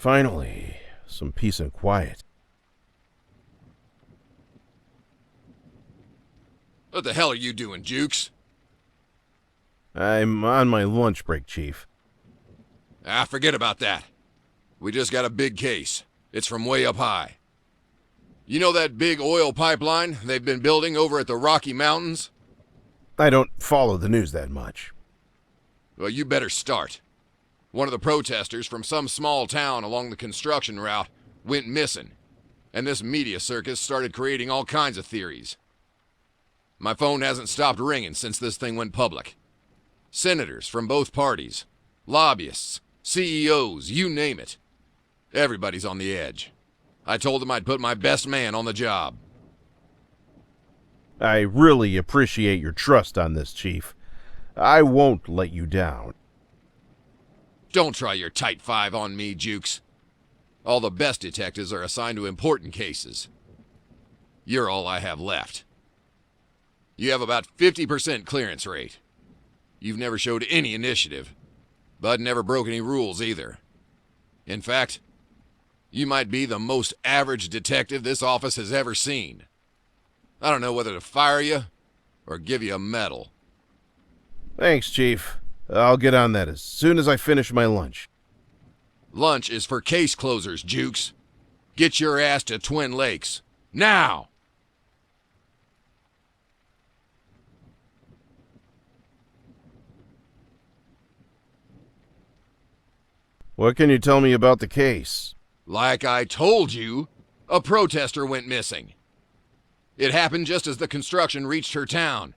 Finally, some peace and quiet. What the hell are you doing, Jukes? I'm on my lunch break, Chief. Forget about that. We just got a big case. It's from way up high. You know that big oil pipeline they've been building over at the Rocky Mountains? I don't follow the news that much. Well, you better start. One of the protesters from some small town along the construction route went missing, and this media circus started creating all kinds of theories. My phone hasn't stopped ringing since this thing went public. Senators from both parties, lobbyists, CEOs, you name it. Everybody's on the edge. I told them I'd put my best man on the job. I really appreciate your trust on this, Chief. I won't let you down. Don't try your tight five on me, Jukes. All the best detectives are assigned to important cases. You're all I have left. You have about 50% clearance rate. You've never showed any initiative, but never broke any rules either. In fact, you might be the most average detective this office has ever seen. I don't know whether to fire you or give you a medal. Thanks, Chief. I'll get on that as soon as I finish my lunch. Lunch is for case closers, Jukes. Get your ass to Twin Lakes. Now! What can you tell me about the case? Like I told you, a protester went missing. It happened just as the construction reached her town,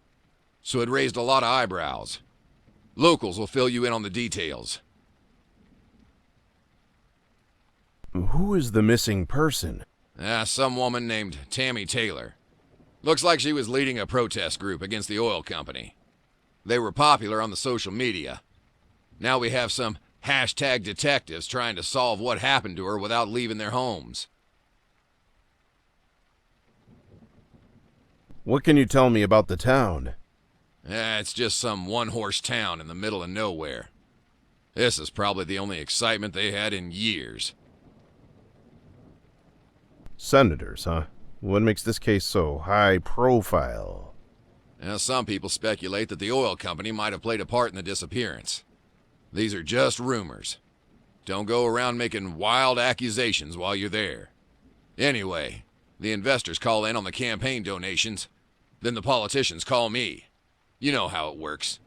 so it raised a lot of eyebrows. Locals will fill you in on the details. Who is the missing person? Some woman named Tammy Taylor. Looks like she was leading a protest group against the oil company. They were popular on the social media. Now we have some hashtag detectives trying to solve what happened to her without leaving their homes. What can you tell me about the town? It's just some one-horse town in the middle of nowhere. This is probably the only excitement they had in years. Senators, huh? What makes this case so high profile? Some people speculate that the oil company might have played a part in the disappearance. These are just rumors. Don't go around making wild accusations while you're there. Anyway, the investors call in on the campaign donations, then the politicians call me. You know how it works.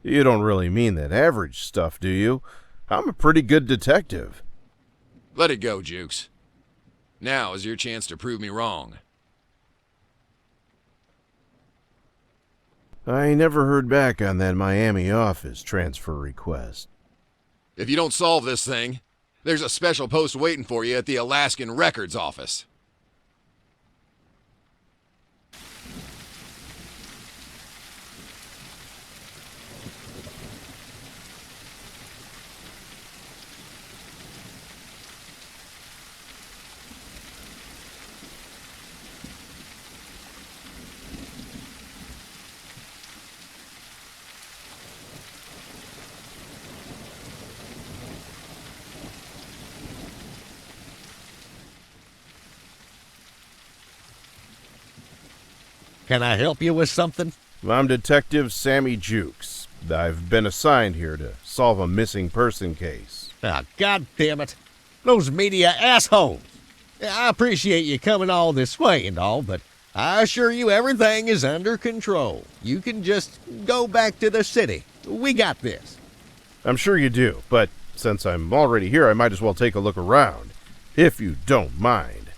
You don't really mean that average stuff, do you? I'm a pretty good detective. Let it go, Jukes. Now is your chance to prove me wrong. I never heard back on that Miami office transfer request. If you don't solve this thing, there's a special post waiting for you at the Alaskan Records office. Can I help you with something? I'm Detective Sammy Jukes. I've been assigned here to solve a missing person case. Ah, God damn it. Those media assholes. I appreciate you coming all this way and all, but I assure you everything is under control. You can just go back to the city. We got this. I'm sure you do, but since I'm already here, I might as well take a look around, if you don't mind.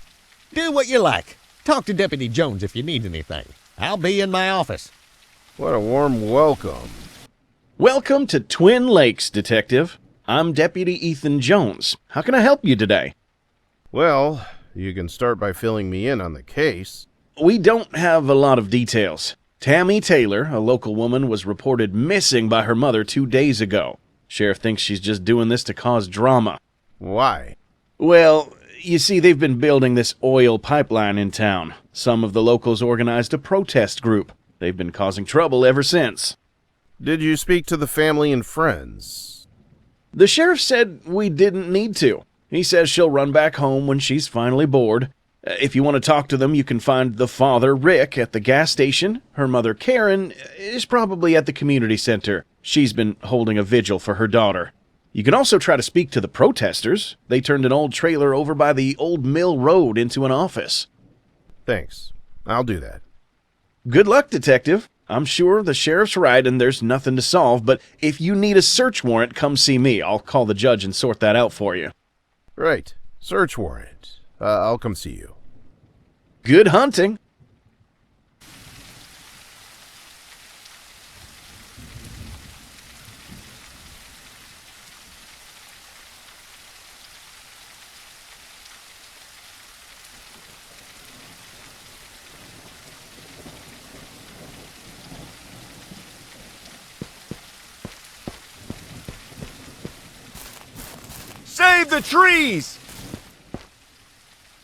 Do what you like. Talk to Deputy Jones if you need anything. I'll be in my office. What a warm welcome. Welcome to Twin Lakes, Detective. I'm Deputy Ethan Jones. How can I help you today? Well, you can start by filling me in on the case. We don't have a lot of details. Tammy Taylor, a local woman, was reported missing by her mother 2 days ago. Sheriff thinks she's just doing this to cause drama. Why? Well, you see, they've been building this oil pipeline in town. Some of the locals organized a protest group. They've been causing trouble ever since. Did you speak to the family and friends? The sheriff said we didn't need to. He says she'll run back home when she's finally bored. If you want to talk to them, you can find the father, Rick, at the gas station. Her mother, Karen, is probably at the community center. She's been holding a vigil for her daughter. You can also try to speak to the protesters. They turned an old trailer over by the old mill road into an office. Thanks. I'll do that. Good luck, Detective. I'm sure the sheriff's right and there's nothing to solve, but if you need a search warrant, come see me. I'll call the judge and sort that out for you. Right. Search warrant. I'll come see you. Good hunting. Save the trees!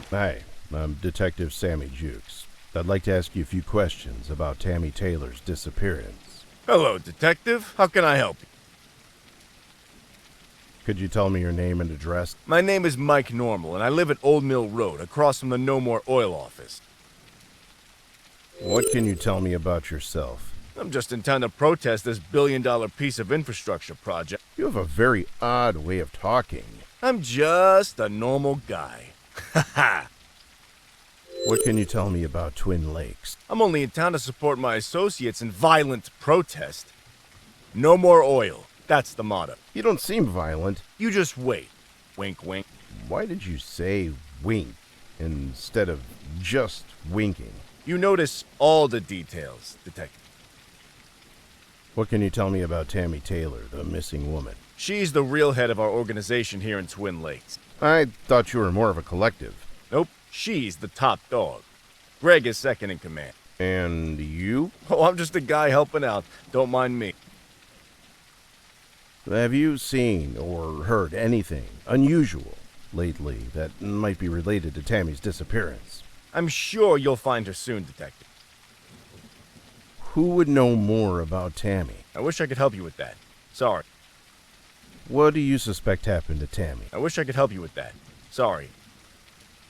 Hi, I'm Detective Sammy Jukes. I'd like to ask you a few questions about Tammy Taylor's disappearance. Hello, Detective. How can I help you? Could you tell me your name and address? My name is Mike Normal, and I live at Old Mill Road, across from the No More Oil office. What can you tell me about yourself? I'm just in town to protest this billion-dollar piece of infrastructure project. You have a very odd way of talking. I'm just a normal guy. Ha ha! What can you tell me about Twin Lakes? I'm only in town to support my associates in violent protest. No more oil. That's the motto. You don't seem violent. You just wait. Wink, wink. Why did you say wink instead of just winking? You notice all the details, Detective. What can you tell me about Tammy Taylor, the missing woman? She's the real head of our organization here in Twin Lakes. I thought you were more of a collective. Nope, she's the top dog. Greg is second in command. And you? Oh, I'm just a guy helping out. Don't mind me. Have you seen or heard anything unusual lately that might be related to Tammy's disappearance? I'm sure you'll find her soon, Detective. Who would know more about Tammy? I wish I could help you with that. Sorry. What do you suspect happened to Tammy? I wish I could help you with that. Sorry.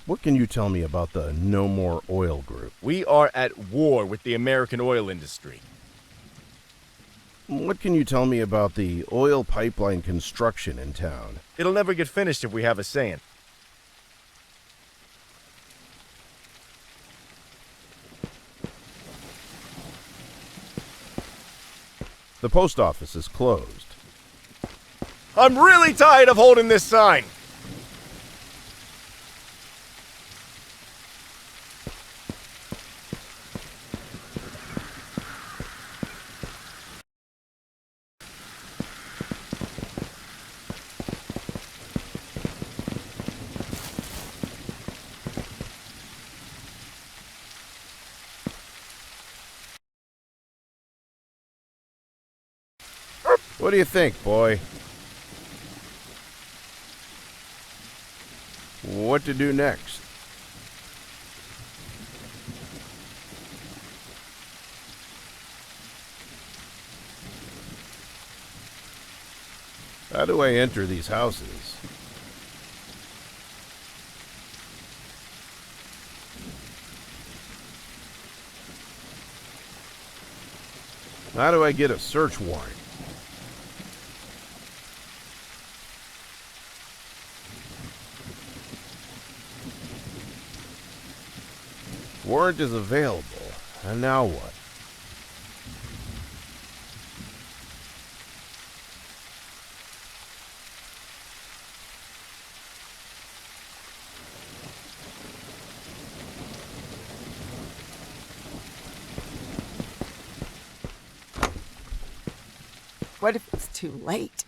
What can you tell me about the No More Oil Group? We are at war with the American oil industry. What can you tell me about the oil pipeline construction in town? It'll never get finished if we have a say in it. The post office is closed. I'm really tired of holding this sign. What do you think, boy? What to do next? How do I enter these houses? How do I get a search warrant? Warrant is available. And now what? What if it's too late?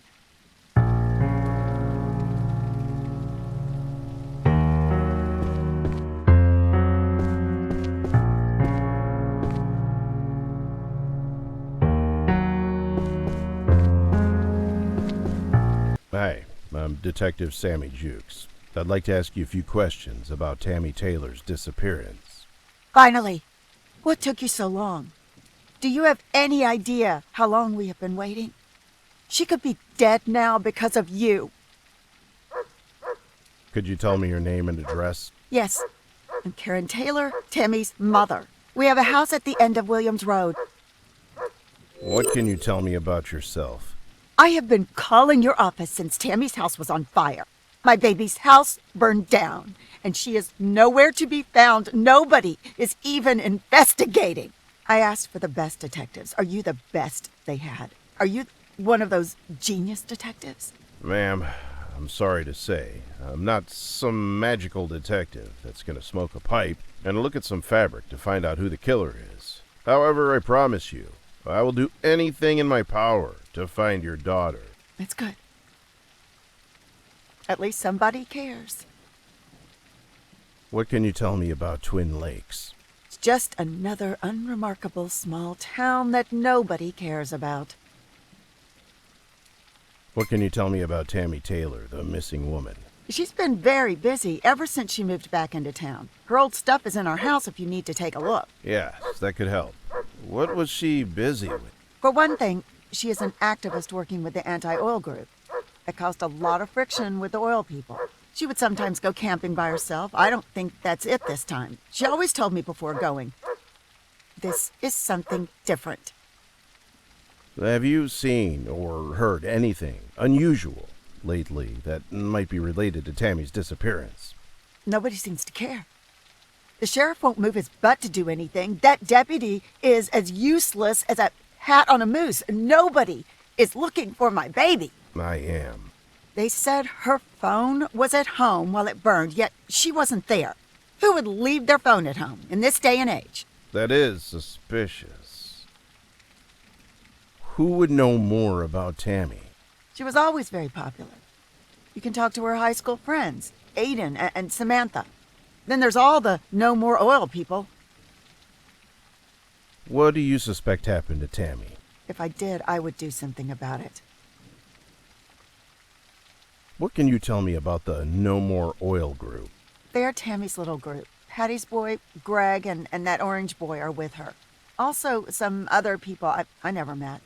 Hi, I'm Detective Sammy Jukes. I'd like to ask you a few questions about Tammy Taylor's disappearance. Finally. What took you so long? Do you have any idea how long we have been waiting? She could be dead now because of you. Could you tell me your name and address? Yes, I'm Karen Taylor, Tammy's mother. We have a house at the end of Williams Road. What can you tell me about yourself? I have been calling your office since Tammy's house was on fire. My baby's house burned down, and she is nowhere to be found. Nobody is even investigating. I asked for the best detectives. Are you the best they had? Are you one of those genius detectives? Ma'am, I'm sorry to say, I'm not some magical detective that's gonna smoke a pipe and look at some fabric to find out who the killer is. However, I promise you, I will do anything in my power to find your daughter. That's good. At least somebody cares. What can you tell me about Twin Lakes? It's just another unremarkable small town that nobody cares about. What can you tell me about Tammy Taylor, the missing woman? She's been very busy ever since she moved back into town. Her old stuff is in our house if you need to take a look. Yes, that could help. What was she busy with? For one thing, she is an activist working with the anti-oil group. It caused a lot of friction with the oil people. She would sometimes go camping by herself. I don't think that's it this time. She always told me before going, this is something different. Have you seen or heard anything unusual lately that might be related to Tammy's disappearance? Nobody seems to care. The sheriff won't move his butt to do anything. That deputy is as useless as a hat on a moose. Nobody is looking for my baby. I am. They said her phone was at home while it burned, yet she wasn't there. Who would leave their phone at home in this day and age? That is suspicious. Who would know more about Tammy? She was always very popular. You can talk to her high school friends, Aiden and Samantha. Then there's all the no more oil people. What do you suspect happened to Tammy? If I did, I would do something about it. What can you tell me about the No More Oil group? They are Tammy's little group. Patty's boy, Greg, and that orange boy are with her. Also, some other people I never met.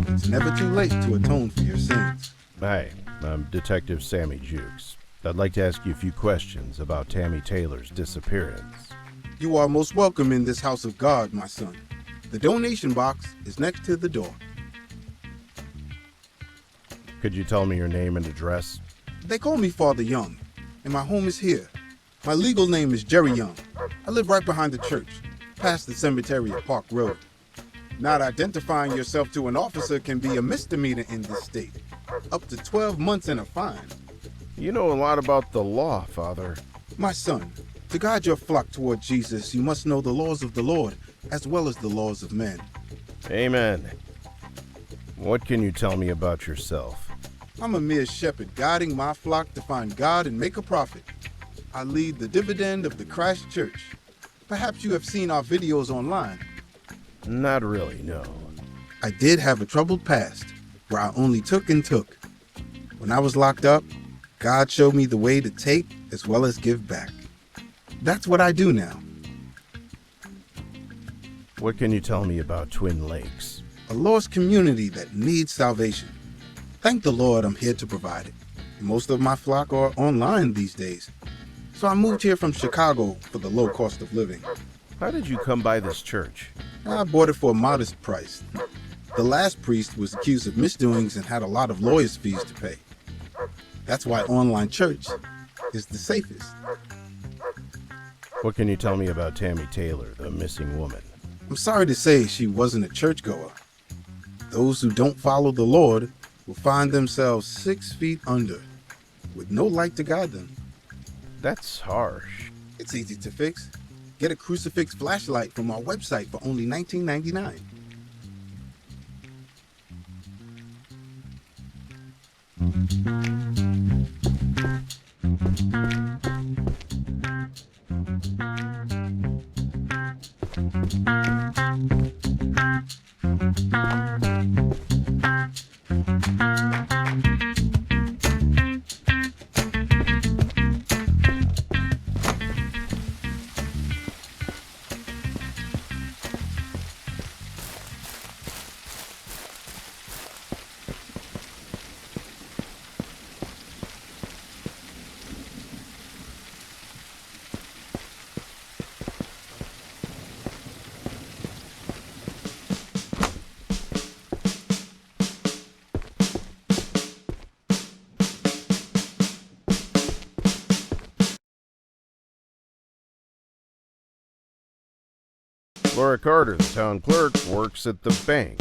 It's never too late to atone for your sins. Hi, I'm Detective Sammy Jukes. I'd like to ask you a few questions about Tammy Taylor's disappearance. You are most welcome in this house of God, my son. The donation box is next to the door. Could you tell me your name and address? They call me Father Young, and my home is here. My legal name is Jerry Young. I live right behind the church, past the cemetery at Park Road. Not identifying yourself to an officer can be a misdemeanor in this state. Up to 12 months and a fine. You know a lot about the law, Father. My son, to guide your flock toward Jesus, you must know the laws of the Lord, as well as the laws of men. Amen. What can you tell me about yourself? I'm a mere shepherd guiding my flock to find God and make a profit. I lead the dividend of the Christ Church. Perhaps you have seen our videos online. Not really, no. I did have a troubled past, where I only took and took. When I was locked up, God showed me the way to take as well as give back. That's what I do now. What can you tell me about Twin Lakes? A lost community that needs salvation. Thank the Lord I'm here to provide it. Most of my flock are online these days. So I moved here from Chicago for the low cost of living. How did you come by this church? I bought it for a modest price. The last priest was accused of misdoings and had a lot of lawyers' fees to pay. That's why online church is the safest. What can you tell me about Tammy Taylor, the missing woman? I'm sorry to say she wasn't a churchgoer. Those who don't follow the Lord will find themselves 6 feet under, with no light to guide them. That's harsh. It's easy to fix. Get a crucifix flashlight from our website for only $19.99. Laura Carter, the town clerk, works at the bank.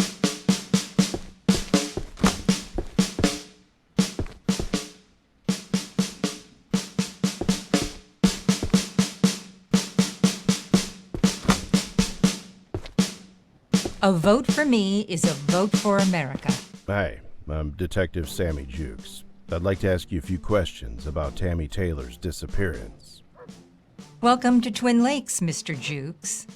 A vote for me is a vote for America. Hi, I'm Detective Sammy Jukes. I'd like to ask you a few questions about Tammy Taylor's disappearance. Welcome to Twin Lakes, Mr. Jukes.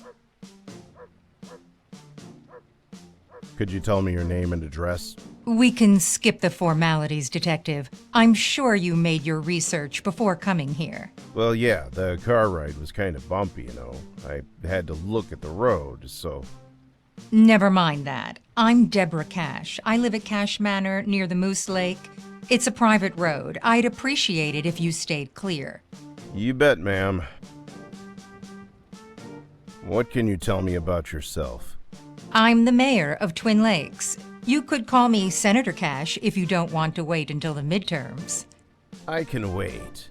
Could you tell me your name and address? We can skip the formalities, Detective. I'm sure you made your research before coming here. Well, yeah, the car ride was kind of bumpy, you know. I had to look at the road, so... Never mind that. I'm Deborah Cash. I live at Cash Manor near the Moose Lake. It's a private road. I'd appreciate it if you stayed clear. You bet, ma'am. What can you tell me about yourself? I'm the mayor of Twin Lakes. You could call me Senator Cash if you don't want to wait until the midterms. I can wait.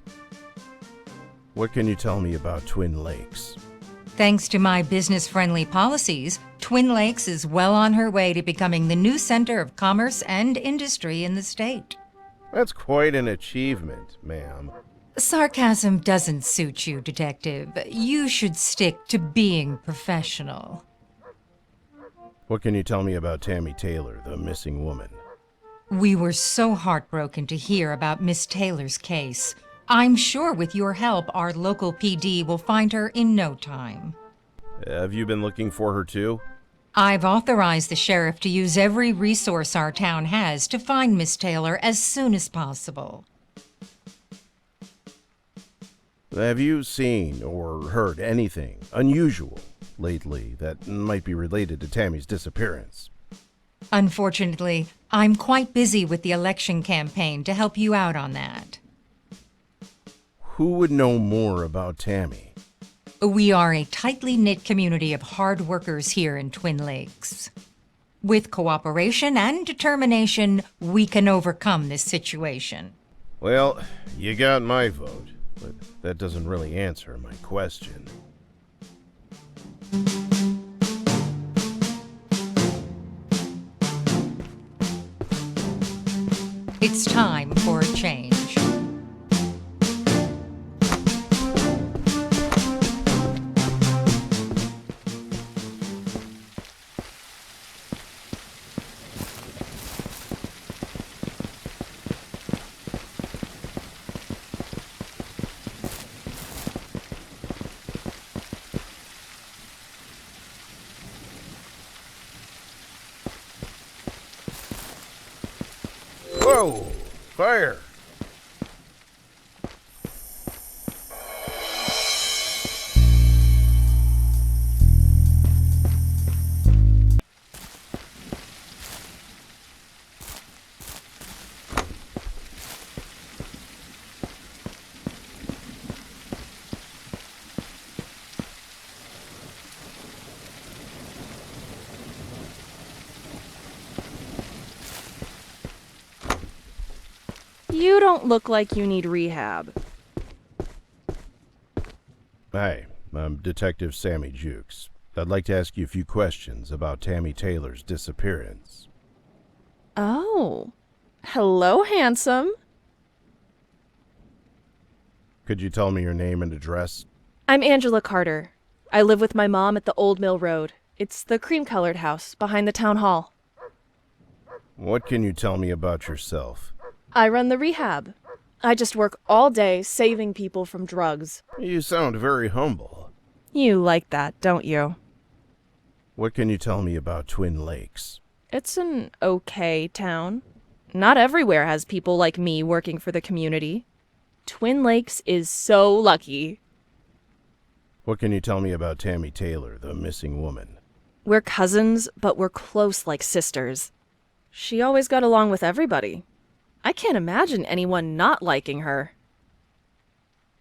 What can you tell me about Twin Lakes? Thanks to my business-friendly policies, Twin Lakes is well on her way to becoming the new center of commerce and industry in the state. That's quite an achievement, ma'am. Sarcasm doesn't suit you, Detective. You should stick to being professional. What can you tell me about Tammy Taylor, the missing woman? We were so heartbroken to hear about Miss Taylor's case. I'm sure with your help, our local PD will find her in no time. Have you been looking for her too? I've authorized the sheriff to use every resource our town has to find Miss Taylor as soon as possible. Have you seen or heard anything unusual lately that might be related to Tammy's disappearance? Unfortunately, I'm quite busy with the election campaign to help you out on that. Who would know more about Tammy? We are a tightly knit community of hard workers here in Twin Lakes. With cooperation and determination, we can overcome this situation. Well, you got my vote, but that doesn't really answer my question. It's time for a change. Whoa! Fire! You don't look like you need rehab. Hi, I'm Detective Sammy Jukes. I'd like to ask you a few questions about Tammy Taylor's disappearance. Oh. Hello, handsome. Could you tell me your name and address? I'm Angela Carter. I live with my mom at the Old Mill Road. It's the cream-colored house behind the town hall. What can you tell me about yourself? I run the rehab. I just work all day saving people from drugs. You sound very humble. You like that, don't you? What can you tell me about Twin Lakes? It's an okay town. Not everywhere has people like me working for the community. Twin Lakes is so lucky. What can you tell me about Tammy Taylor, the missing woman? We're cousins, but we're close like sisters. She always got along with everybody. I can't imagine anyone not liking her.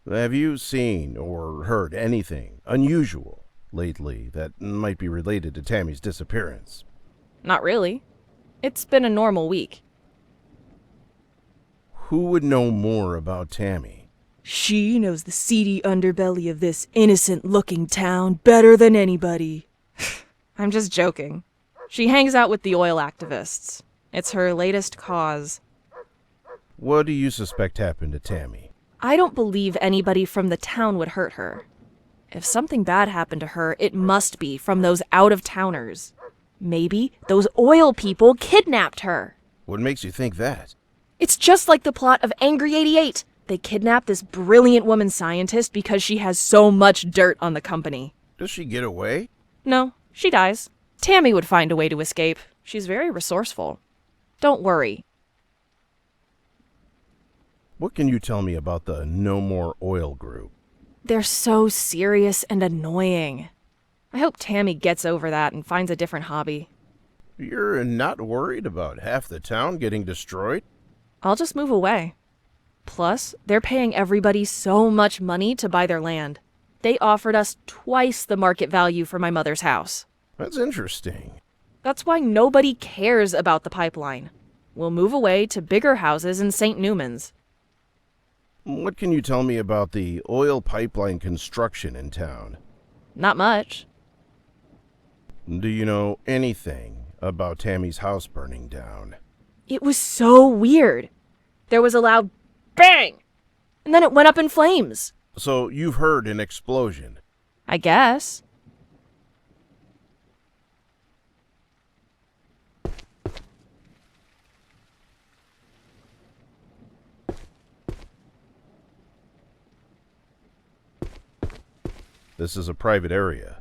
Have you seen or heard anything unusual lately that might be related to Tammy's disappearance? Not really. It's been a normal week. Who would know more about Tammy? She knows the seedy underbelly of this innocent-looking town better than anybody. I'm just joking. She hangs out with the oil activists. It's her latest cause. What do you suspect happened to Tammy? I don't believe anybody from the town would hurt her. If something bad happened to her, it must be from those out-of-towners. Maybe those oil people kidnapped her. What makes you think that? It's just like the plot of Angry 88. They kidnapped this brilliant woman scientist because she has so much dirt on the company. Does she get away? No, she dies. Tammy would find a way to escape. She's very resourceful. Don't worry. What can you tell me about the No More Oil group? They're so serious and annoying. I hope Tammy gets over that and finds a different hobby. You're not worried about half the town getting destroyed? I'll just move away. Plus, they're paying everybody so much money to buy their land. They offered us twice the market value for my mother's house. That's interesting. That's why nobody cares about the pipeline. We'll move away to bigger houses in St. Newman's. What can you tell me about the oil pipeline construction in town? Not much. Do you know anything about Tammy's house burning down? It was so weird. There was a loud bang, and then it went up in flames. So you've heard an explosion? I guess. This is a private area.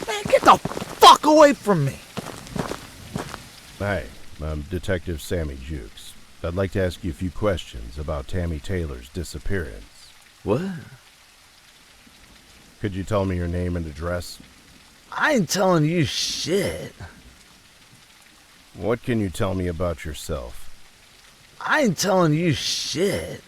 Man, get the fuck away from me! Hi, I'm Detective Sammy Jukes. I'd like to ask you a few questions about Tammy Taylor's disappearance. What? Could you tell me your name and address? I ain't telling you shit. What can you tell me about yourself? I ain't telling you shit.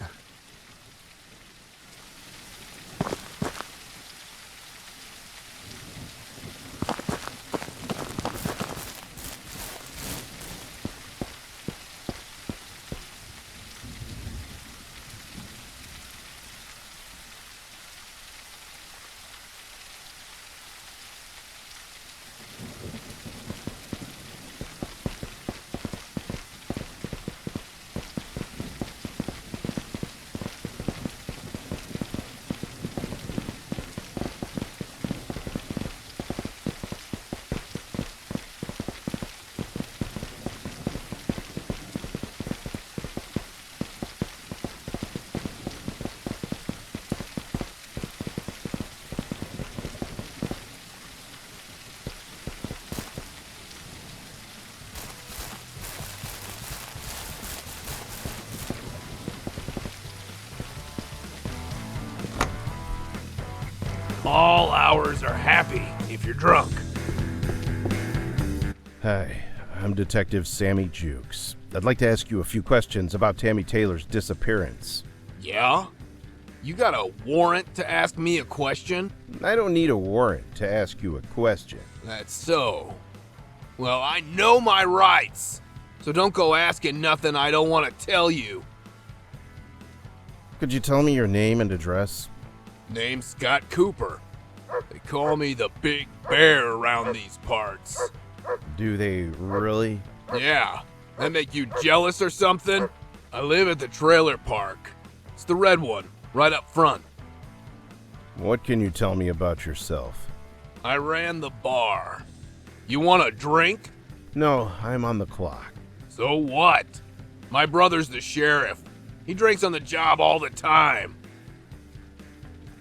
All hours are happy if you're drunk. Hi, I'm Detective Sammy Jukes. I'd like to ask you a few questions about Tammy Taylor's disappearance. Yeah? You got a warrant to ask me a question? I don't need a warrant to ask you a question. That's so. Well, I know my rights, So don't go asking nothing I don't want to tell you. Could you tell me your name and address? Name's Scott Cooper. They call me the Big Bear around these parts. Do they really? Yeah. That make you jealous or something? I live at the trailer park. It's the red one, right up front. What can you tell me about yourself? I ran the bar. You want a drink? No, I'm on the clock. So what? My brother's the sheriff. He drinks on the job all the time.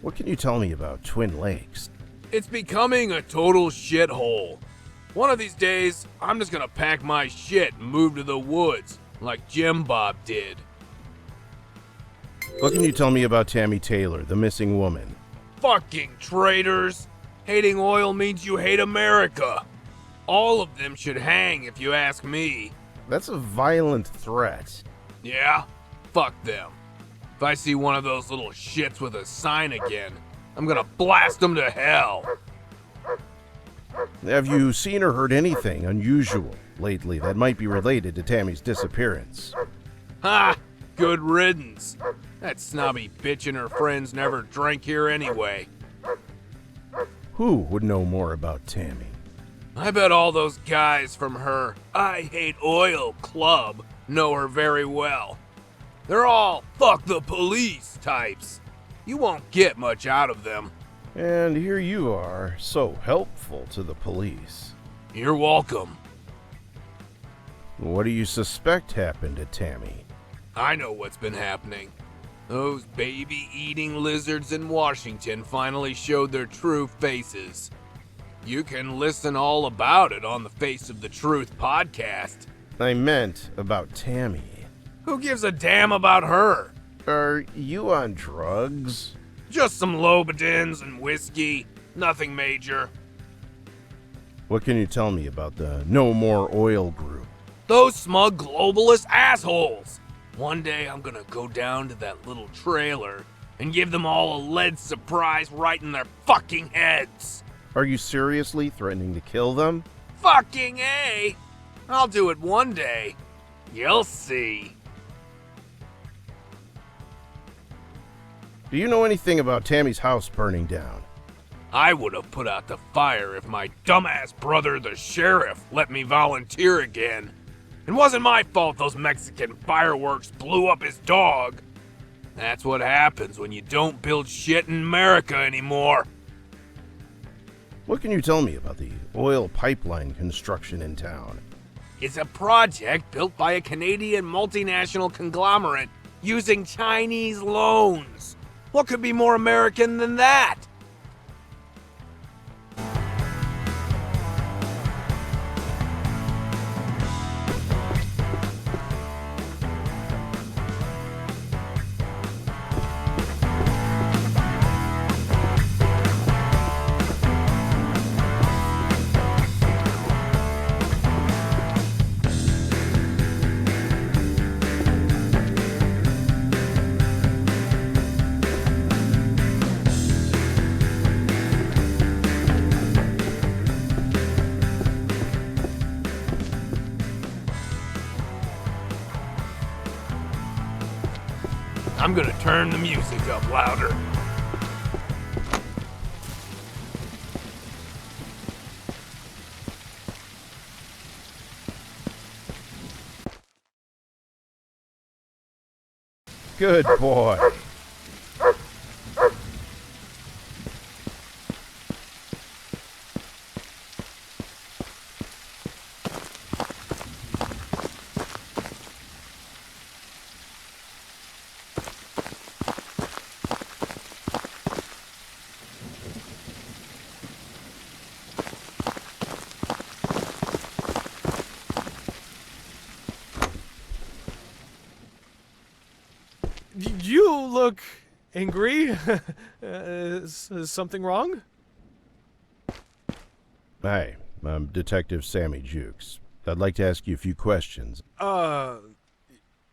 What can you tell me about Twin Lakes? It's becoming a total shithole. One of these days, I'm just gonna pack my shit and move to the woods, like Jim Bob did. What can you tell me about Tammy Taylor, the missing woman? Fucking traitors! Hating oil means you hate America. All of them should hang if you ask me. That's a violent threat. Yeah? Fuck them. If I see one of those little shits with a sign again, I'm gonna blast them to hell. Have you seen or heard anything unusual lately that might be related to Tammy's disappearance? Ha! Good riddance. That snobby bitch and her friends never drank here anyway. Who would know more about Tammy? I bet all those guys from her I Hate Oil club know her very well. They're all fuck the police types. You won't get much out of them. And here you are, so helpful to the police. You're welcome. What do you suspect happened to Tammy? I know what's been happening. Those baby-eating lizards in Washington finally showed their true faces. You can listen all about it on the Face of the Truth podcast. I meant about Tammy. Who gives a damn about her? Are you on drugs? Just some Lobodins and whiskey. Nothing major. What can you tell me about the No More Oil group? Those smug globalist assholes! One day I'm gonna go down to that little trailer and give them all a lead surprise right in their fucking heads! Are you seriously threatening to kill them? Fucking A! I'll do it one day. You'll see. Do you know anything about Tammy's house burning down? I would have put out the fire if my dumbass brother, the sheriff, let me volunteer again. It wasn't my fault those Mexican fireworks blew up his dog. That's what happens when you don't build shit in America anymore. What can you tell me about the oil pipeline construction in town? It's a project built by a Canadian multinational conglomerate using Chinese loans. What could be more American than that? I'm gonna turn the music up louder. Good boy. You look angry. Is something wrong? Hi, I'm Detective Sammy Jukes. I'd like to ask you a few questions.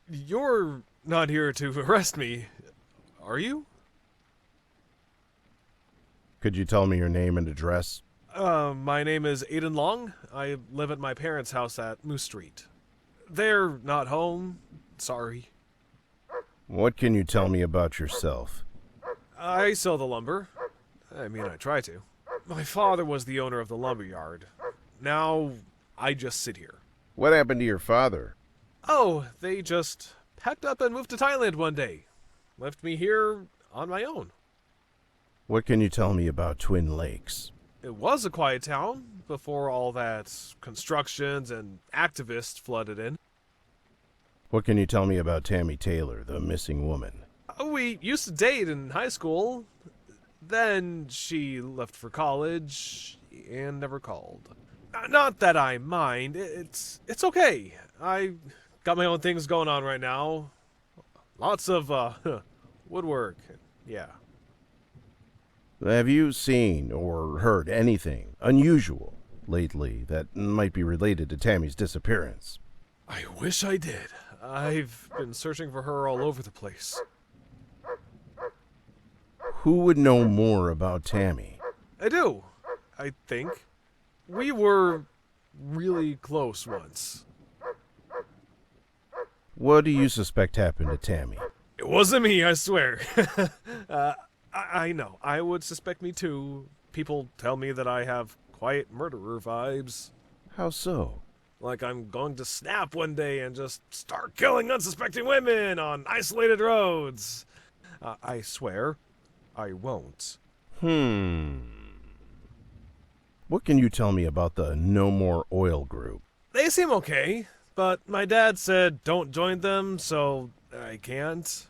You're not here to arrest me, are you? Could you tell me your name and address? My name is Aiden Long. I live at my parents' house at Moose Street. They're not home. Sorry. What can you tell me about yourself? I sell the lumber. I mean, I try to. My father was the owner of the lumber yard. Now, I just sit here. What happened to your father? Oh, they just packed up and moved to Thailand one day. Left me here on my own. What can you tell me about Twin Lakes? It was a quiet town before all that constructions and activists flooded in. What can you tell me about Tammy Taylor, the missing woman? We used to date in high school. Then she left for college and never called. Not that I mind. It's okay. I got my own things going on right now. Lots of woodwork. Yeah. Have you seen or heard anything unusual lately that might be related to Tammy's disappearance? I wish I did. I've been searching for her all over the place. Who would know more about Tammy? I do, I think. We were really close once. What do you suspect happened to Tammy? It wasn't me, I swear. I know. I would suspect me too. People tell me that I have quiet murderer vibes. How so? Like I'm going to snap one day and just start killing unsuspecting women on isolated roads. I swear, I won't. What can you tell me about the No More Oil group? They seem okay, but my dad said don't join them, so I can't.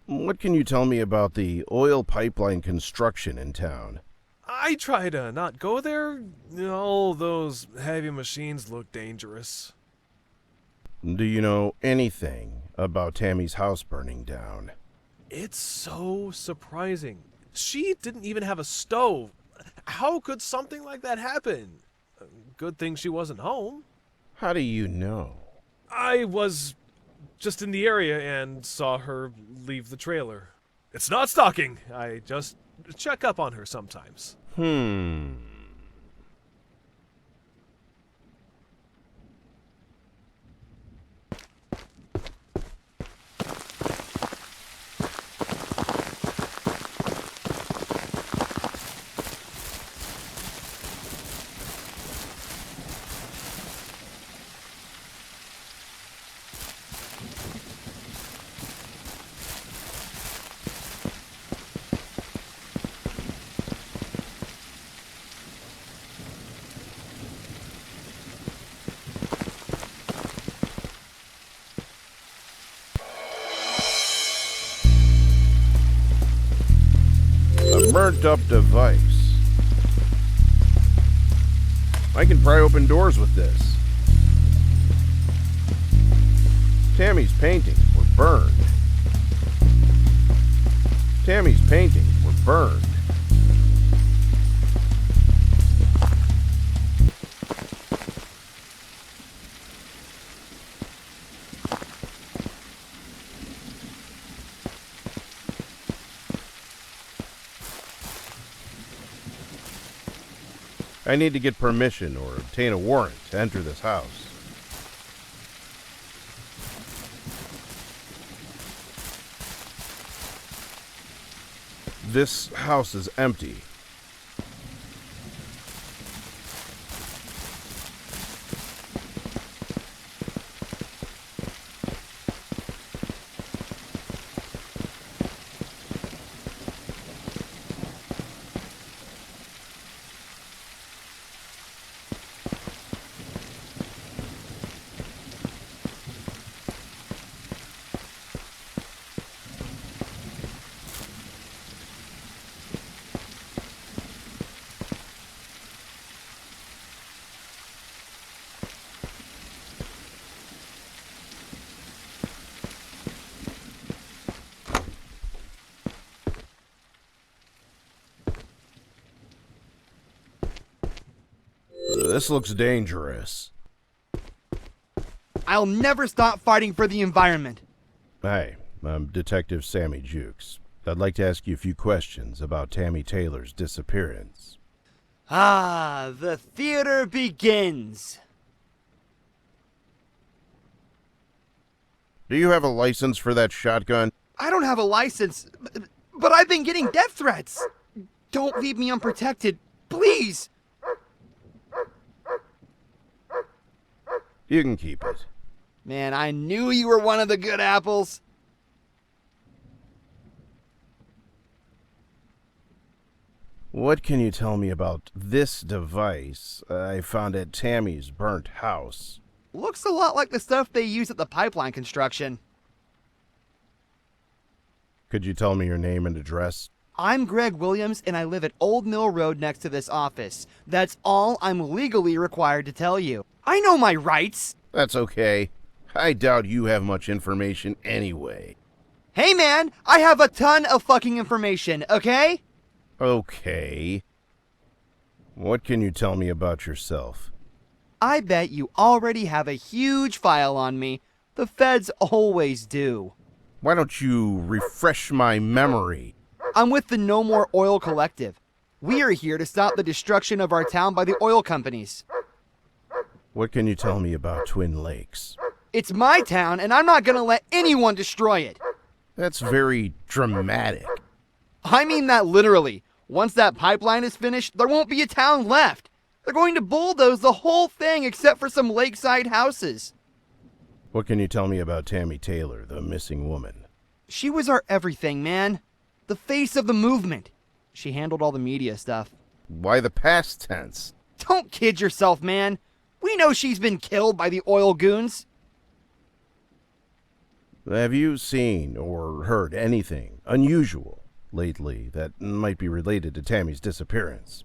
What can you tell me about the oil pipeline construction in town? I try to not go there. All those heavy machines look dangerous. Do you know anything about Tammy's house burning down? It's so surprising. She didn't even have a stove. How could something like that happen? Good thing she wasn't home. How do you know? I was just in the area and saw her leave the trailer. It's not stalking. I just check up on her sometimes. Burnt up device. I can pry open doors with this. Tammy's paintings were burned. Tammy's paintings were burned. I need to get permission or obtain a warrant to enter this house. This house is empty. This looks dangerous. I'll never stop fighting for the environment. Hi, I'm Detective Sammy Jukes. I'd like to ask you a few questions about Tammy Taylor's disappearance. Ah, the theater begins. Do you have a license for that shotgun? I don't have a license, but I've been getting death threats. Don't leave me unprotected, please. You can keep it. Man, I knew you were one of the good apples. What can you tell me about this device I found at Tammy's burnt house? Looks a lot like the stuff they use at the pipeline construction. Could you tell me your name and address? I'm Greg Williams, and I live at Old Mill Road next to this office. That's all I'm legally required to tell you. I know my rights. That's okay. I doubt you have much information anyway. Hey man, I have a ton of fucking information, okay? Okay. What can you tell me about yourself? I bet you already have a huge file on me. The feds always do. Why don't you refresh my memory? I'm with the No More Oil Collective. We are here to stop the destruction of our town by the oil companies. What can you tell me about Twin Lakes? It's my town, and I'm not gonna let anyone destroy it. That's very dramatic. I mean that literally. Once that pipeline is finished, there won't be a town left. They're going to bulldoze the whole thing except for some lakeside houses. What can you tell me about Tammy Taylor, the missing woman? She was our everything, man. The face of the movement. She handled all the media stuff. Why the past tense? Don't kid yourself, man. We know she's been killed by the oil goons. Have you seen or heard anything unusual lately that might be related to Tammy's disappearance?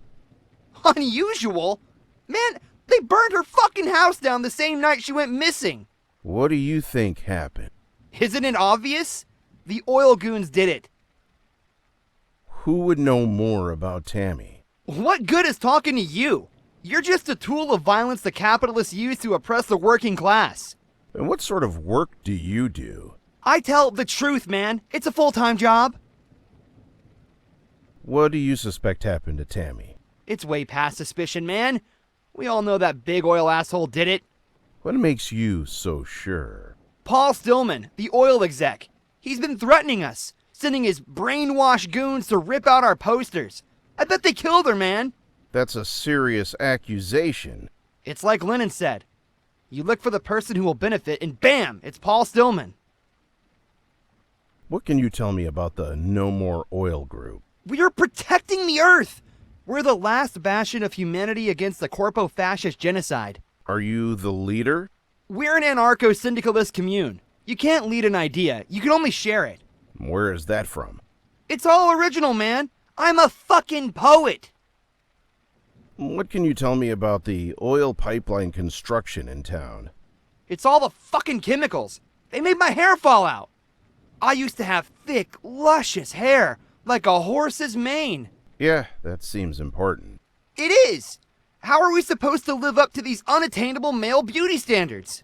Unusual? Man, they burned her fucking house down the same night she went missing. What do you think happened? Isn't it obvious? The oil goons did it. Who would know more about Tammy? What good is talking to you? You're just a tool of violence the capitalists use to oppress the working class. And what sort of work do you do? I tell the truth, man. It's a full-time job. What do you suspect happened to Tammy? It's way past suspicion, man. We all know that big oil asshole did it. What makes you so sure? Paul Stillman, the oil exec. He's been threatening us, sending his brainwashed goons to rip out our posters. I bet they killed her, man. That's a serious accusation. It's like Lennon said. You look for the person who will benefit, and bam, it's Paul Stillman. What can you tell me about the No More Oil group? We are protecting the Earth. We're the last bastion of humanity against the corpo-fascist genocide. Are you the leader? We're an anarcho-syndicalist commune. You can't lead an idea. You can only share it. Where is that from? It's all original, man. I'm a fucking poet. What can you tell me about the oil pipeline construction in town? It's all the fucking chemicals. They made my hair fall out. I used to have thick, luscious hair, like a horse's mane. Yeah, that seems important. It is. How are we supposed to live up to these unattainable male beauty standards?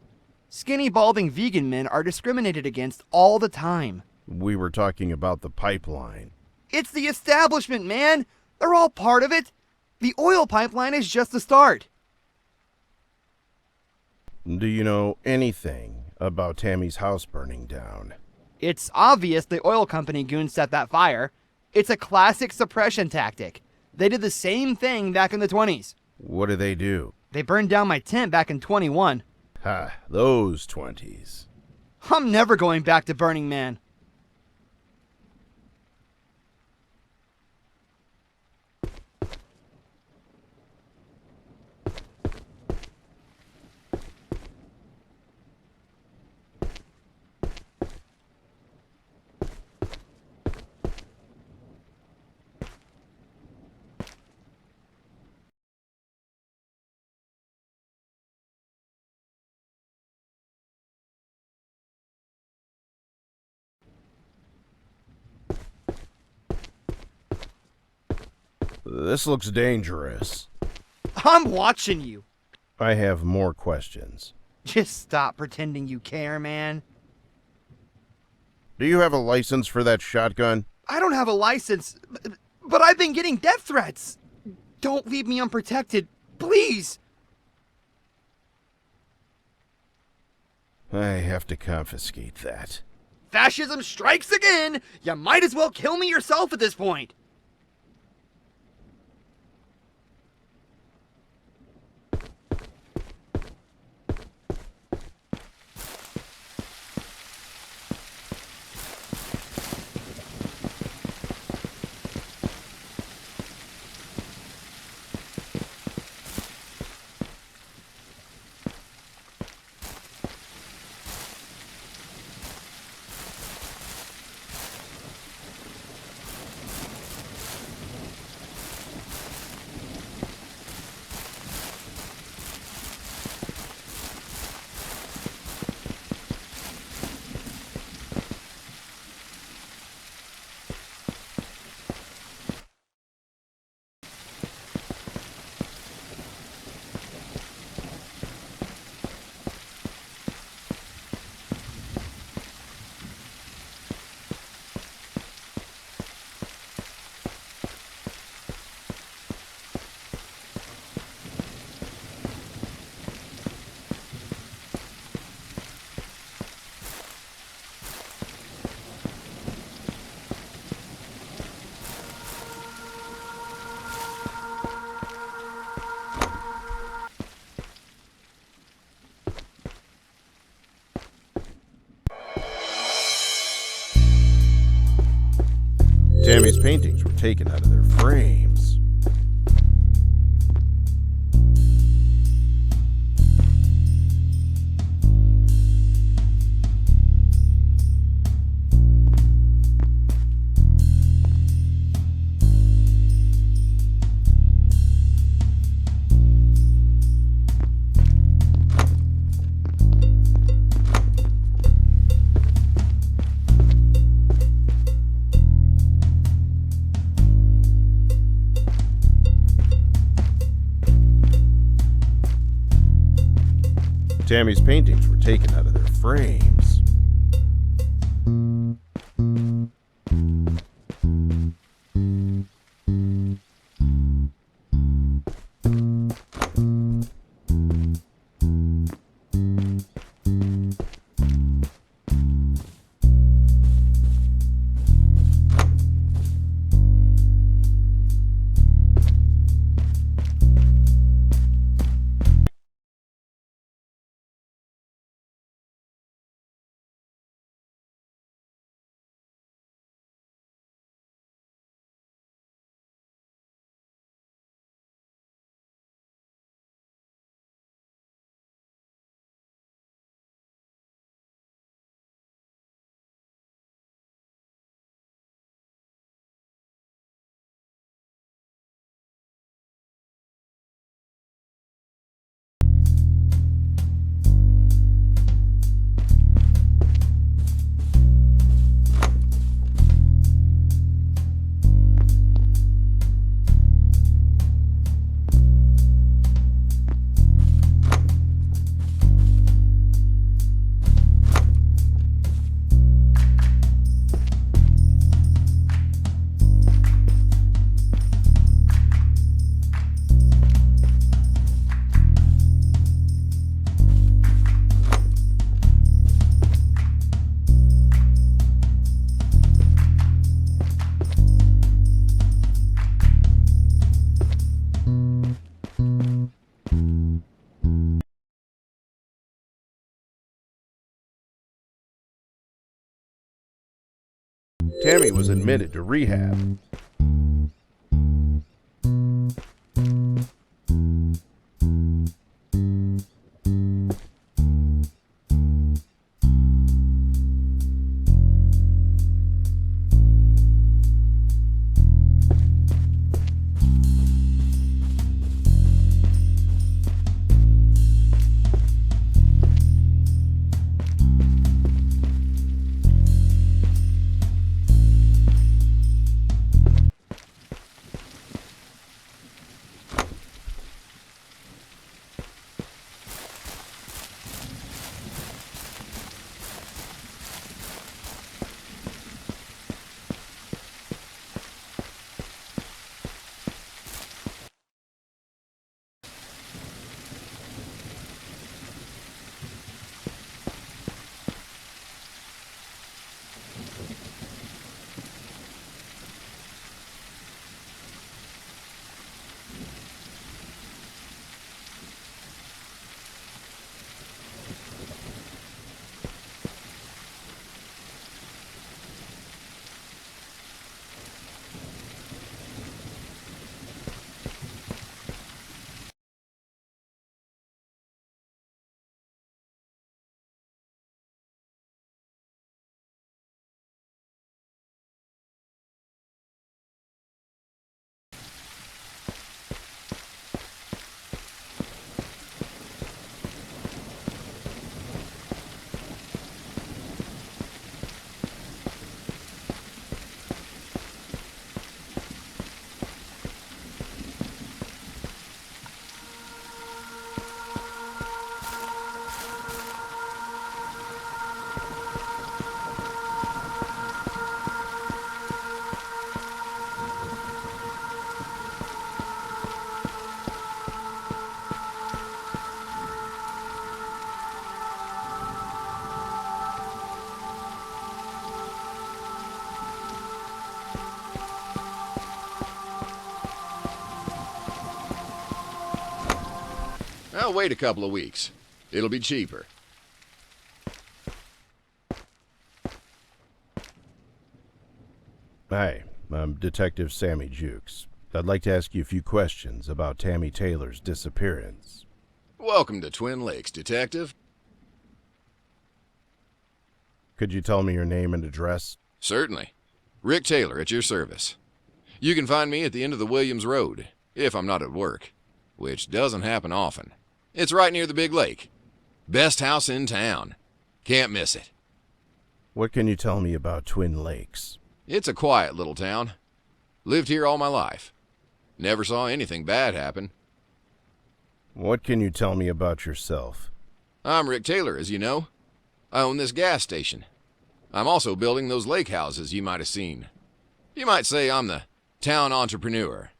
Skinny, balding vegan men are discriminated against all the time. We were talking about the pipeline. It's the establishment, man. They're all part of it. The oil pipeline is just the start. Do you know anything about Tammy's house burning down? It's obvious the oil company goons set that fire. It's a classic suppression tactic. They did the same thing back in the 20s. What do they do? They burned down my tent back in 21. Ha, those 20s. I'm never going back to Burning Man. This looks dangerous. I'm watching you. I have more questions. Just stop pretending you care, man. Do you have a license for that shotgun? I don't have a license, but I've been getting death threats. Don't leave me unprotected, please. I have to confiscate that. Fascism strikes again! You might as well kill me yourself at this point! Tammy's paintings were taken out of their frames. Tammy's paintings were taken out of their frames. Tammy was admitted to rehab. I'll wait a couple of weeks. It'll be cheaper. Hi, I'm Detective Sammy Jukes. I'd like to ask you a few questions about Tammy Taylor's disappearance. Welcome to Twin Lakes, Detective. Could you tell me your name and address? Certainly. Rick Taylor at your service. You can find me at the end of the Williams Road, if I'm not at work, which doesn't happen often. It's right near the big lake. Best house in town. Can't miss it. What can you tell me about Twin Lakes? It's a quiet little town. Lived here all my life. Never saw anything bad happen. What can you tell me about yourself? I'm Rick Taylor, as you know. I own this gas station. I'm also building those lake houses you might have seen. You might say I'm the town entrepreneur.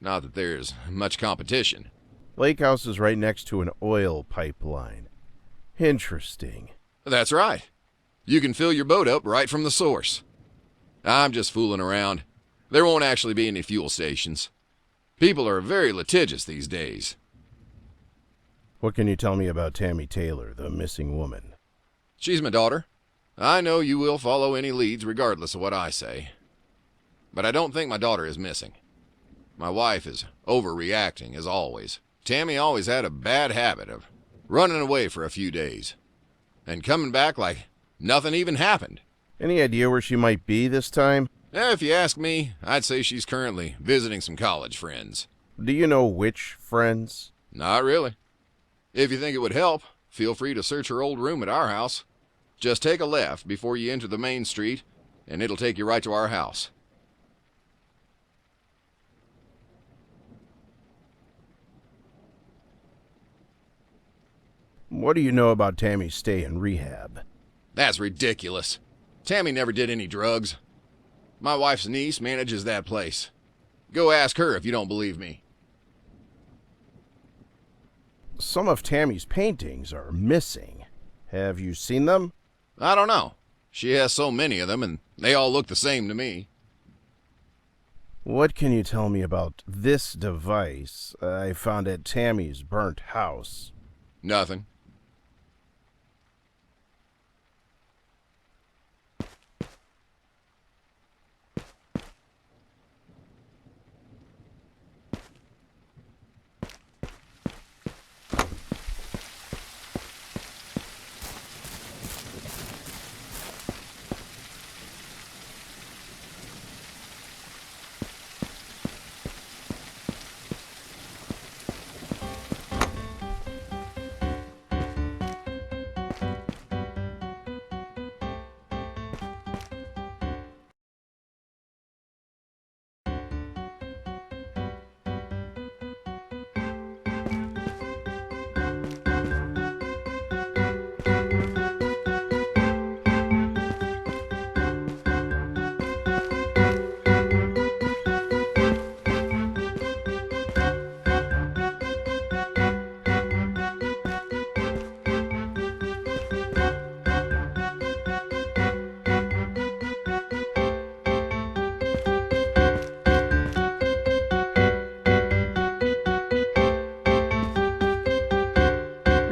Not that there's much competition. Lake House is right next to an oil pipeline. Interesting. That's right. You can fill your boat up right from the source. I'm just fooling around. There won't actually be any fuel stations. People are very litigious these days. What can you tell me about Tammy Taylor, the missing woman? She's my daughter. I know you will follow any leads regardless of what I say. But I don't think my daughter is missing. My wife is overreacting, as always. Tammy always had a bad habit of running away for a few days and coming back like nothing even happened. Any idea where she might be this time? If you ask me, I'd say she's currently visiting some college friends. Do you know which friends? Not really. If you think it would help, feel free to search her old room at our house. Just take a left before you enter the main street, and it'll take you right to our house. What do you know about Tammy's stay in rehab? That's ridiculous. Tammy never did any drugs. My wife's niece manages that place. Go ask her if you don't believe me. Some of Tammy's paintings are missing. Have you seen them? I don't know. She has so many of them, and they all look the same to me. What can you tell me about this device I found at Tammy's burnt house? Nothing.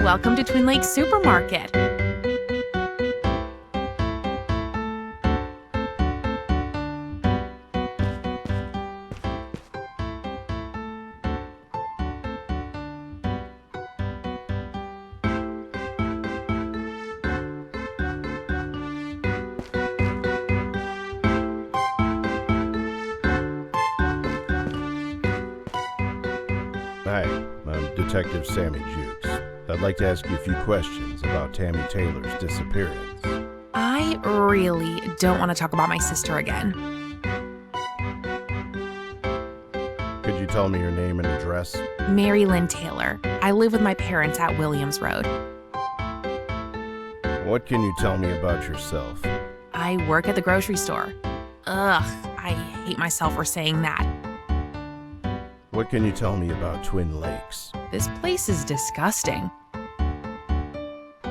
Welcome to Twin Lakes Supermarket. Hi, I'm Detective Sammy Jukes. I'd like to ask you a few questions about Tammy Taylor's disappearance. I really don't want to talk about my sister again. Could you tell me your name and address? Mary Lynn Taylor. I live with my parents at Williams Road. What can you tell me about yourself? I work at the grocery store. Ugh, I hate myself for saying that. What can you tell me about Twin Lakes? This place is disgusting.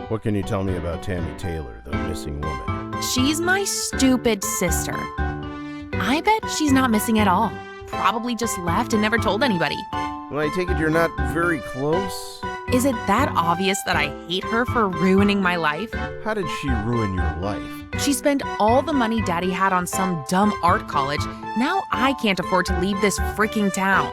What can you tell me about Tammy Taylor, the missing woman? She's my stupid sister. I bet she's not missing at all. Probably just left and never told anybody. Well, I take it you're not very close? Is it that obvious that I hate her for ruining my life? How did she ruin your life? She spent all the money Daddy had on some dumb art college. Now I can't afford to leave this freaking town.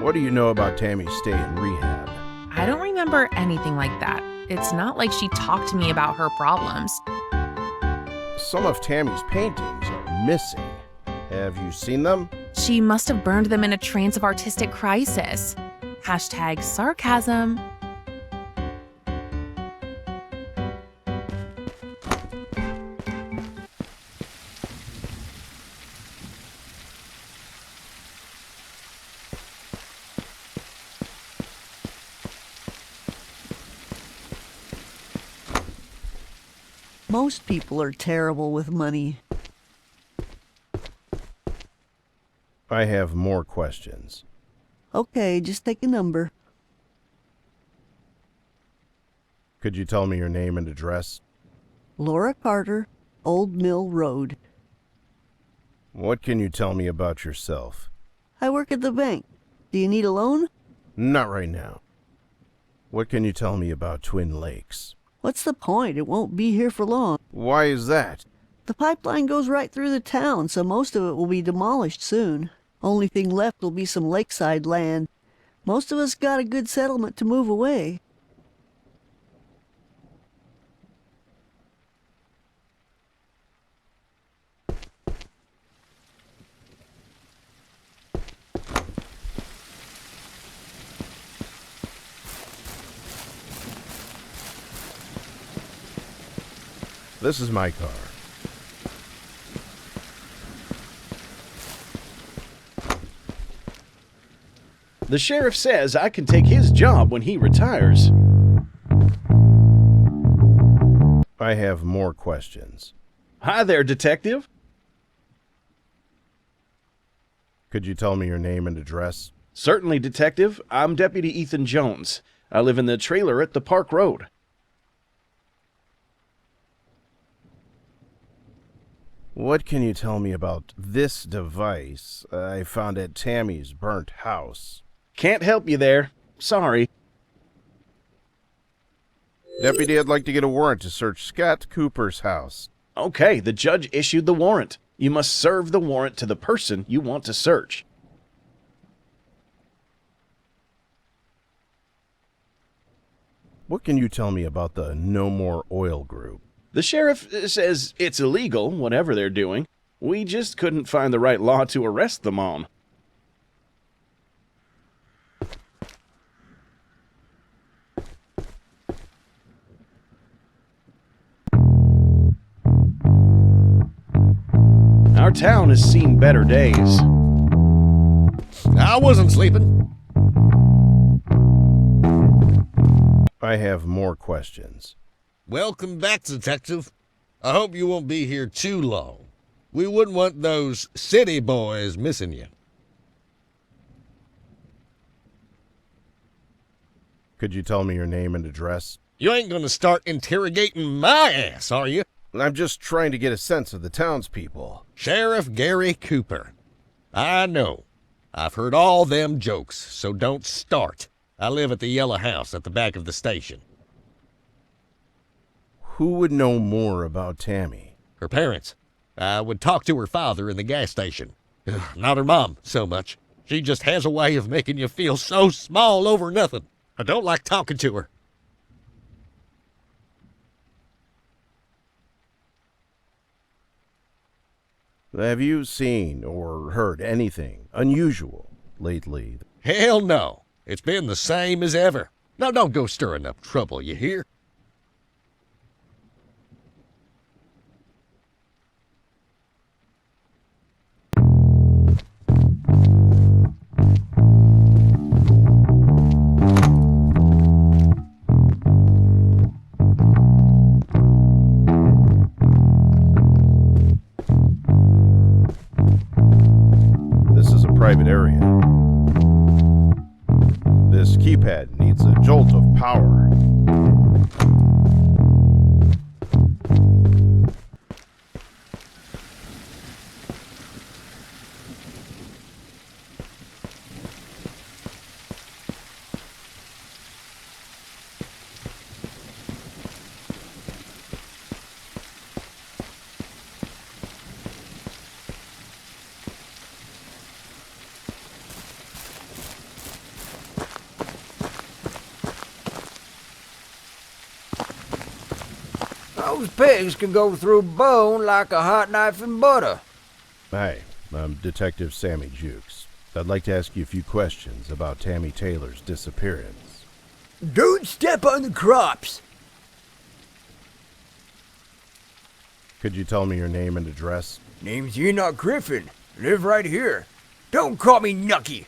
What do you know about Tammy's stay in rehab? I don't remember anything like that. It's not like she talked to me about her problems. Some of Tammy's paintings are missing. Have you seen them? She must have burned them in a trance of artistic crisis. Hashtag sarcasm. Most people are terrible with money. I have more questions. Okay, just take a number. Could you tell me your name and address? Laura Carter, Old Mill Road. What can you tell me about yourself? I work at the bank. Do you need a loan? Not right now. What can you tell me about Twin Lakes? What's the point? It won't be here for long. Why is that? The pipeline goes right through the town, so most of it will be demolished soon. Only thing left will be some lakeside land. Most of us got a good settlement to move away. This is my car. The sheriff says I can take his job when he retires. I have more questions. Hi there, detective. Could you tell me your name and address? Certainly, detective. I'm Deputy Ethan Jones. I live in the trailer at the Park Road. What can you tell me about this device I found at Tammy's burnt house? Can't help you there. Sorry. Deputy, I'd like to get a warrant to search Scott Cooper's house. Okay, the judge issued the warrant. You must serve the warrant to the person you want to search. What can you tell me about the No More Oil group? The sheriff says it's illegal, whatever they're doing. We just couldn't find the right law to arrest them on. Our town has seen better days. I wasn't sleeping. I have more questions. Welcome back, Detective. I hope you won't be here too long. We wouldn't want those city boys missing you. Could you tell me your name and address? You ain't gonna start interrogating my ass, are you? I'm just trying to get a sense of the townspeople. Sheriff Gary Cooper. I know. I've heard all them jokes, so don't start. I live at the yellow house at the back of the station. Who would know more about Tammy? Her parents. I would talk to her father in the gas station. Not her mom so much. She just has a way of making you feel so small over nothing. I don't like talking to her. Have you seen or heard anything unusual lately? Hell no. It's been the same as ever. Now don't go stirring up trouble, you hear? This is a private area. This keypad needs a jolt of power. Those pigs can go through bone like a hot knife in butter. Hi, I'm Detective Sammy Jukes. I'd like to ask you a few questions about Tammy Taylor's disappearance. Don't step on the crops. Could you tell me your name and address? Name's Enoch Griffin. Live right here. Don't call me Nucky.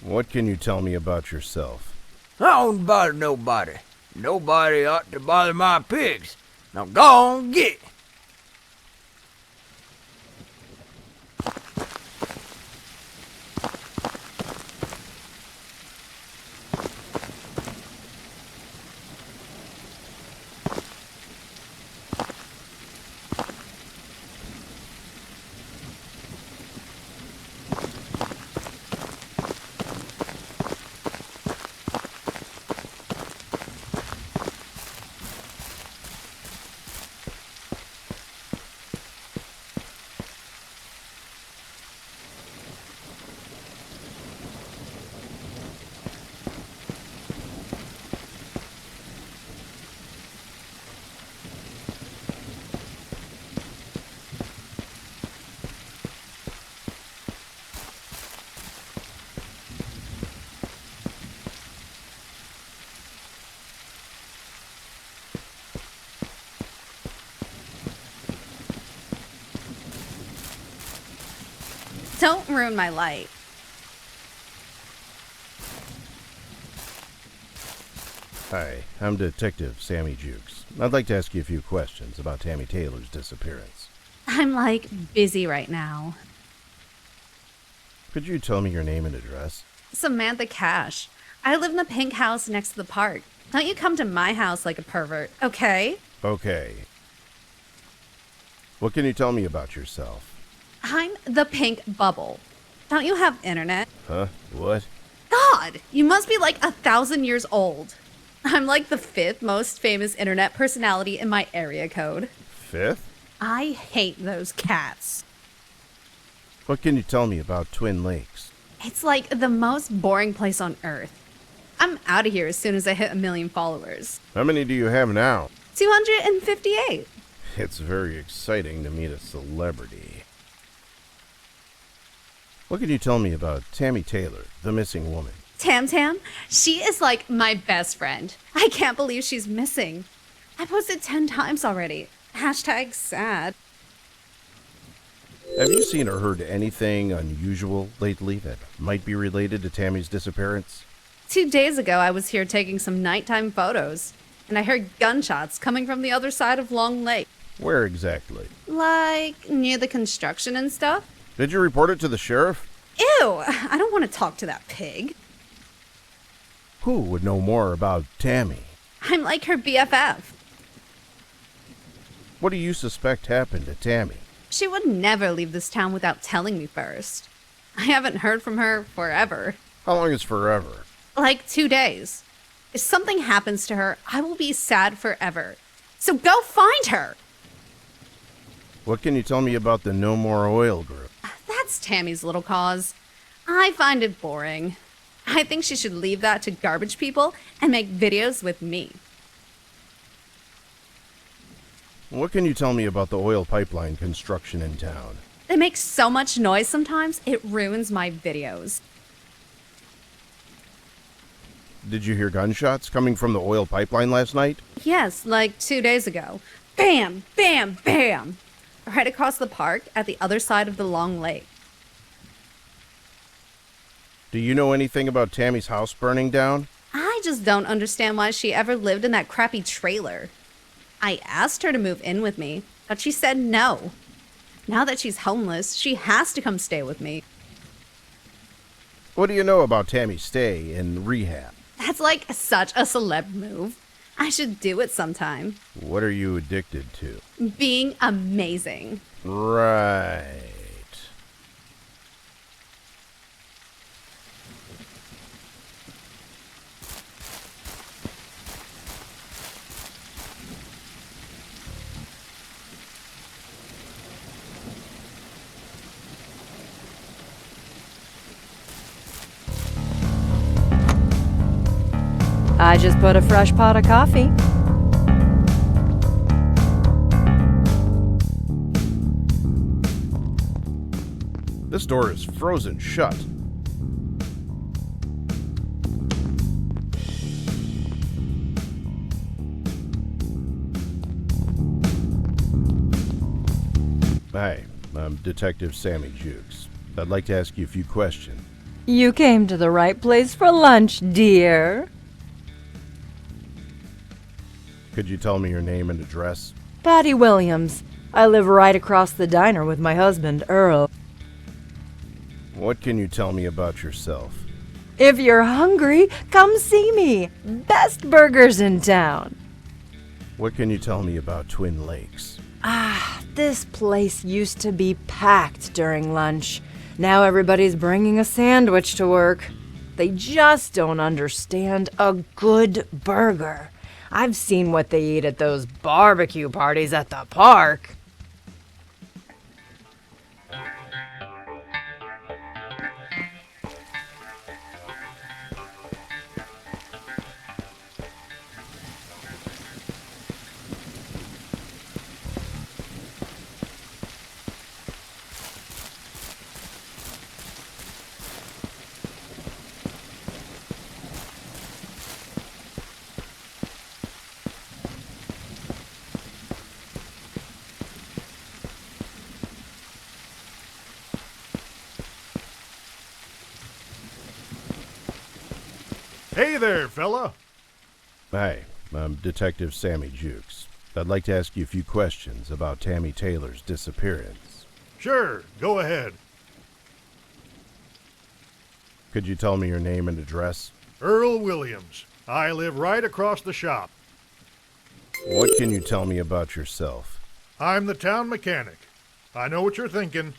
What can you tell me about yourself? I don't bother nobody. Nobody ought to bother my pigs. Now go on, get it. Don't ruin my light. Hi, I'm Detective Sammy Jukes. I'd like to ask you a few questions about Tammy Taylor's disappearance. I'm busy right now. Could you tell me your name and address? Samantha Cash. I live in the pink house next to the park. Don't you come to my house like a pervert, okay? Okay. What can you tell me about yourself? I'm the pink bubble. Don't you have internet? Huh? What? God, you must be 1,000 years old. I'm the 5th most famous internet personality in my area code. 5th? I hate those cats. What can you tell me about Twin Lakes? It's the most boring place on earth. I'm out of here as soon as I hit 1 million followers. How many do you have now? 258. It's very exciting to meet a celebrity. What can you tell me about Tammy Taylor, the missing woman? Tam Tam, she is my best friend. I can't believe she's missing. I posted 10 times already. Hashtag sad. Have you seen or heard anything unusual lately that might be related to Tammy's disappearance? 2 days ago, I was here taking some nighttime photos, and I heard gunshots coming from the other side of Long Lake. Where exactly? Near the construction and stuff. Did you report it to the sheriff? Ew, I don't want to talk to that pig. Who would know more about Tammy? I'm her BFF. What do you suspect happened to Tammy? She would never leave this town without telling me first. I haven't heard from her forever. How long is forever? 2 days. If something happens to her, I will be sad forever. So go find her! What can you tell me about the No More Oil group? That's Tammy's little cause. I find it boring. I think she should leave that to garbage people and make videos with me. What can you tell me about the oil pipeline construction in town? They make so much noise sometimes, it ruins my videos. Did you hear gunshots coming from the oil pipeline last night? Yes, 2 days ago. Bam, bam, bam! Right across the park at the other side of the Long Lake. Do you know anything about Tammy's house burning down? I just don't understand why she ever lived in that crappy trailer. I asked her to move in with me, but she said no. Now that she's homeless, she has to come stay with me. What do you know about Tammy's stay in rehab? That's such a celeb move. I should do it sometime. What are you addicted to? Being amazing. Right. I just put a fresh pot of coffee. This door is frozen shut. Hi, I'm Detective Sammy Jukes. I'd like to ask you a few questions. You came to the right place for lunch, dear. Could you tell me your name and address? Patty Williams. I live right across the diner with my husband, Earl. What can you tell me about yourself? If you're hungry, come see me. Best burgers in town. What can you tell me about Twin Lakes? This place used to be packed during lunch. Now everybody's bringing a sandwich to work. They just don't understand a good burger. I've seen what they eat at those barbecue parties at the park. Hey there, fella. Hi, I'm Detective Sammy Jukes. I'd like to ask you a few questions about Tammy Taylor's disappearance. Sure, go ahead. Could you tell me your name and address? Earl Williams. I live right across the shop. What can you tell me about yourself? I'm the town mechanic. I know what you're thinking.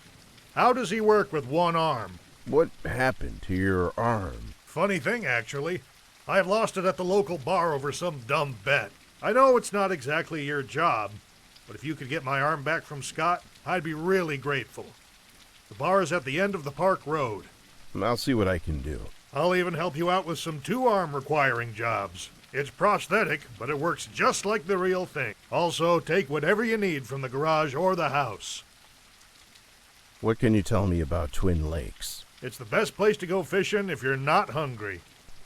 How does he work with one arm? What happened to your arm? Funny thing, actually. I lost it at the local bar over some dumb bet. I know it's not exactly your job, but if you could get my arm back from Scott, I'd be really grateful. The bar is at the end of the park road. I'll see what I can do. I'll even help you out with some two-arm requiring jobs. It's prosthetic, but it works just like the real thing. Also, take whatever you need from the garage or the house. What can you tell me about Twin Lakes? It's the best place to go fishing if you're not hungry.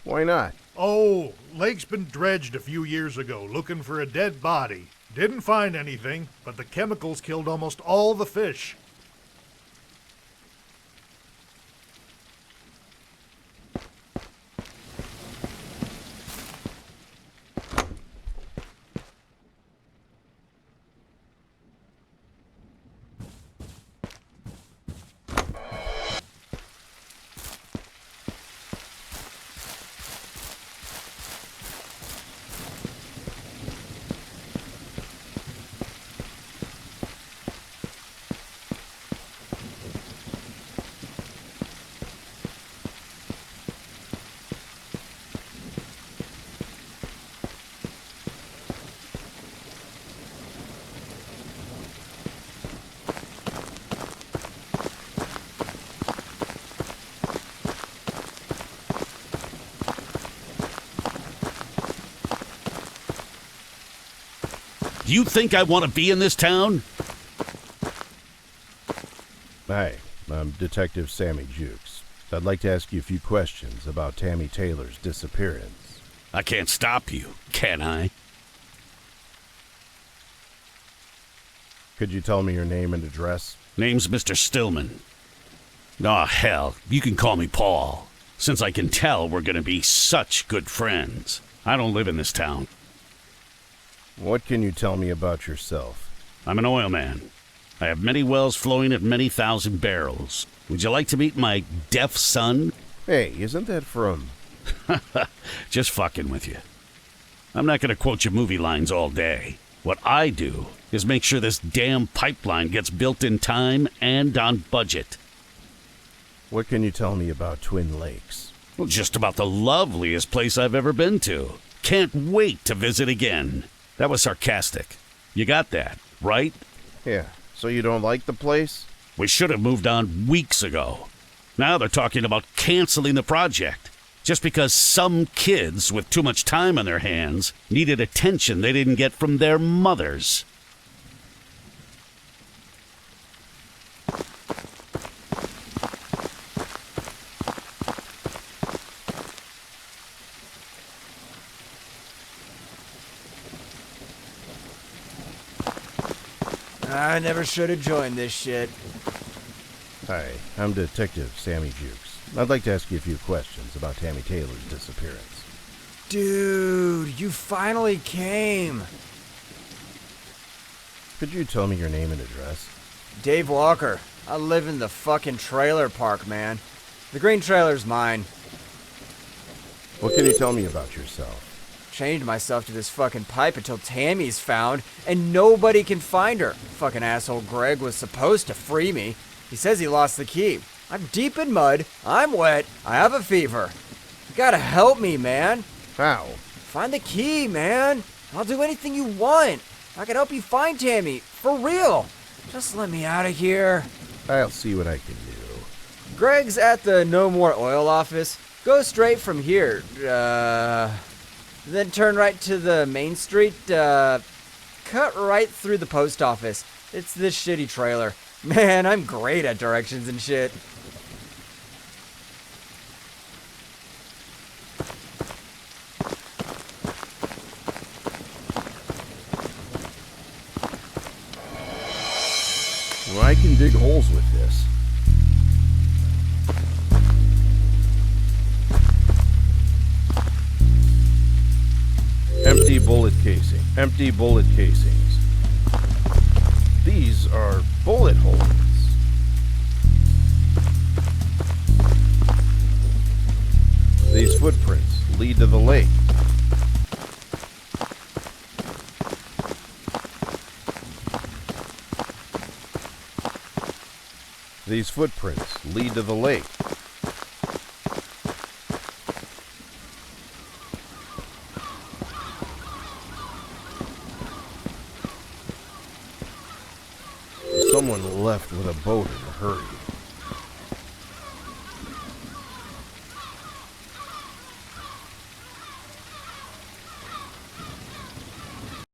Why not? Oh, lake's been dredged a few years ago looking for a dead body. Didn't find anything, but the chemicals killed almost all the fish. Do you think I want to be in this town? Hi, I'm Detective Sammy Jukes. I'd like to ask you a few questions about Tammy Taylor's disappearance. I can't stop you, can I? Could you tell me your name and address? Name's Mr. Stillman. Aw, hell, you can call me Paul, since I can tell we're gonna be such good friends. I don't live in this town. What can you tell me about yourself? I'm an oil man. I have many wells flowing at many thousand barrels. Would you like to meet my deaf son? Hey, isn't that from... Just fucking with you. I'm not gonna quote your movie lines all day. What I do is make sure this damn pipeline gets built in time and on budget. What can you tell me about Twin Lakes? Well, just about the loveliest place I've ever been to. Can't wait to visit again. That was sarcastic. You got that, right? Yeah, so you don't like the place? We should have moved on weeks ago. Now they're talking about canceling the project. Just because some kids with too much time on their hands needed attention they didn't get from their mothers. I never should have joined this shit. Hi, I'm Detective Sammy Jukes. I'd like to ask you a few questions about Tammy Taylor's disappearance. Dude, you finally came. Could you tell me your name and address? Dave Walker. I live in the fucking trailer park, man. The green trailer's mine. What can you tell me about yourself? Chained myself to this fucking pipe until Tammy's found, and nobody can find her. Fucking asshole Greg was supposed to free me. He says he lost the key. I'm deep in mud, I'm wet, I have a fever. You gotta help me, man. How? Find the key, man. I'll do anything you want. I can help you find Tammy, for real. Just let me out of here. I'll see what I can do. Greg's at the No More Oil office. Go straight from here. Then turn right to the main street. Cut right through the post office. It's this shitty trailer. Man, I'm great at directions and shit. Well, I can dig holes with this. Empty bullet casing. Empty bullet casings. These are bullet holes. These footprints lead to the lake. These footprints lead to the lake. Someone left with a boat in a hurry.